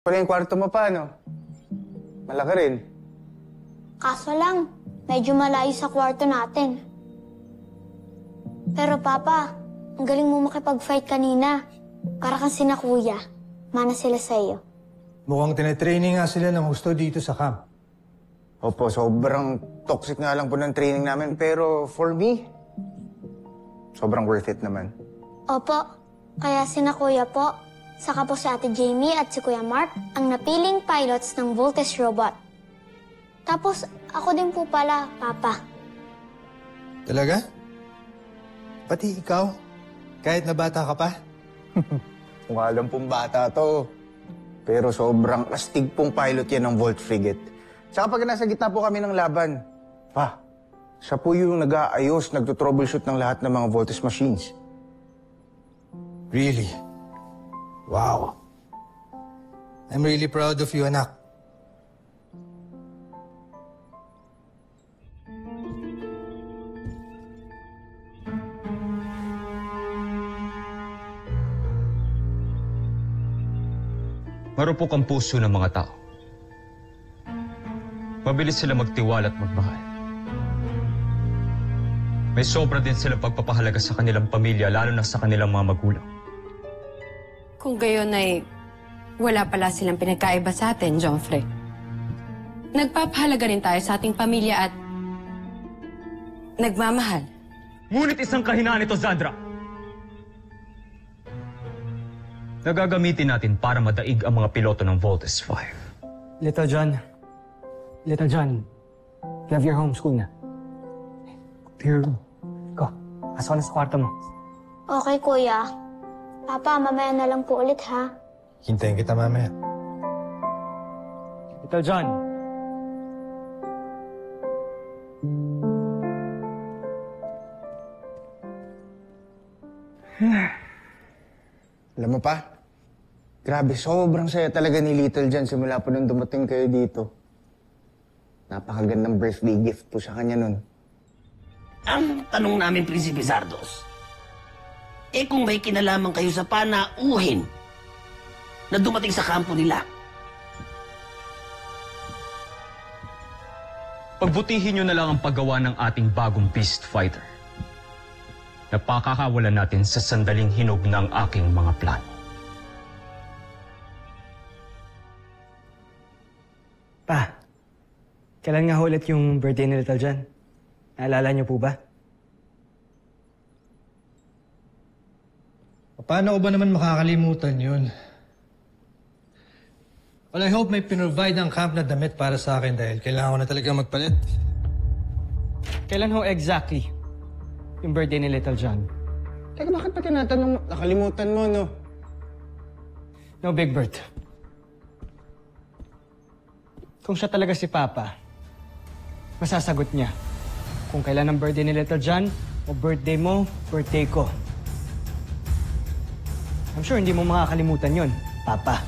Pala yung kwarto mo pa, no? Malaki rin. Kaso lang, medyo malayo sa kwarto natin. Pero Papa, ang galing mo makipag-fight kanina. Para kang sina Kuya. Mana sila sa'yo. Mukhang tinetraining nga sila ng gusto dito sa camp. Opo, sobrang toxic nga lang po ng training namin. Pero for me, sobrang worth it naman. Opo, kaya sina Kuya po, saka po si Ate Jamie at si Kuya Mark ang napiling pilots ng Voltes Robot. Tapos ako din po pala, Papa. Talaga? Pati ikaw? Kahit na bata ka pa? Kung alam pong bata to. Pero sobrang astig pong pilot yan ng Volt Frigate. Saka pag nasa gitna po kami ng laban, siya po yung nag-aayos, nagtotroubleshoot ng lahat ng mga Voltes machines. Really? Wow. I'm really proud of you, anak. Marupok ang puso ng mga tao. Mabilis sila magtiwala at magmahal. May sobra din silang pagpapahalaga sa kanilang pamilya, lalo na sa kanilang mga magulang. Kung gayon ay wala pala silang pinagkaiba sa atin, Joffrey. Nagpapahalaga rin tayo sa ating pamilya at nagmamahal. Ngunit isang kahinaan ito, Zandra. Nagagamitin natin para madaig ang mga piloto ng Voltes 5. Little John, you have your home school na. Here, go. Pasok na sa kwarto mo. Okay, Kuya. Papa, mamaya na lang po ulit, ha? Hintayin kita mamaya. Little John. Alam mo pa? Grabe, sobrang saya talaga ni Little John simula po nung dumating kayo dito. Napakagandang birthday gift po sa kanya nun. Ang tanong namin, Prinsipe Zardos, kung may kinalaman kayo sa panauhin na dumating sa kampo nila, Pagbutihin nyo na lang ang paggawa ng ating bagong beast fighter. Napakakawalan natin sa sandaling hinog ng aking mga plano. Pa, kailan nga ulit yung birthday ni Little John? Naalala niyo po ba? Paano ko ba naman makakalimutan yun? Well, I hope may pinrovide ang camp na damit para sa akin dahil kailangan ko na talaga magpalit. Kailan ho exactly yung birthday ni Little John? Teka, bakit pa tinatanong mo? Nakalimutan mo, no? No, Big Bird. Kung siya talaga si Papa, masasagot niya kung kailan ang birthday ni Little John o birthday mo, birthday ko. I'm sure hindi mo makakalimutan yon, Papa.